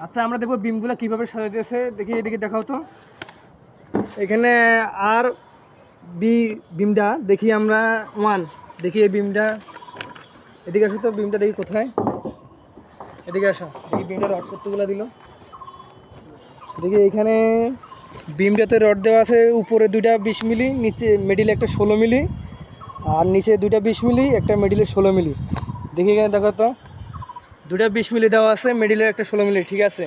আচ্ছা আমরা দেখবো বিমগুলো কিভাবে সাজাইতেছে, দেখি এদিকে দেখাও তো। এখানে আর বি বিমটা দেখি আমরা ওয়ান, দেখি এই বিমটা, এদিকে আসো তো, বিমটা দেখি কোথায়, এদিকে আসো, দেখি বিমটা রড কতগুলো দিল। দেখি এখানে বিমটাতে রড দেওয়া আছে, উপরে দুইটা 20 মিলি, নিচে মিডিলে একটা 16 মিলি, আর নিচে দুইটা 20 মিলি, একটা মিডিলে 16 মিলি। দেখি এখানে দেখো তো, দুটা 20 মিলি দেওয়া আছে, মিডিলে একটা 16 মিলি, ঠিক আছে।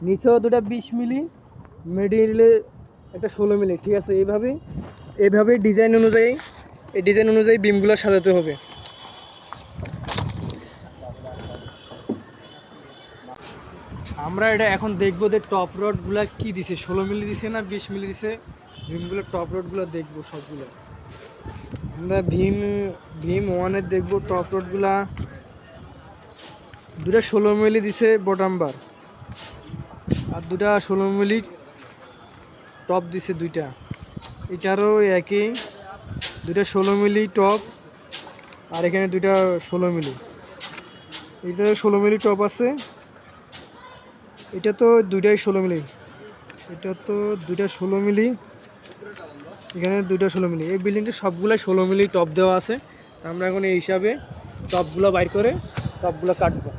নিচেও দুটা 20 মিলি, মিডিলে একটা 16 মিলি, ঠিক আছে। এইভাবে ডিজাইন অনুযায়ী, এই ডিজাইন অনুযায়ী বিমগুলো সাজাতে হবে। আমরা এটা এখন দেখবো যে টপ রডগুলো কি দিছে, 16 মিলি দিছে না 20 মিলি দিছে। ভীমগুলো টপ রডগুলো দেখবো সবগুলো। আমরা ভীম ওয়ানের দেখবো টপ রডগুলা, দুটা 16 মিলি দিছে বটম বার, আর দুটা 16 মিলি টপ দিছে দুইটা। এটারও একই, দুটা 16 মিলি টপ, আর এখানে দুইটা 16 মিলি। এটা 16 মিলি টপ আছে, এটা তো দুইটাই 16 মিলি, এটা তো দুইটা 16 মিলি, এখানে দুইটা 16 মিলি। এই বিল্ডিংটা সবগুলাই 16 মিলি টপ দেওয়া আছে। আমরা এখন এই হিসাবে টপগুলো বাইর করে টপগুলো কাটবো।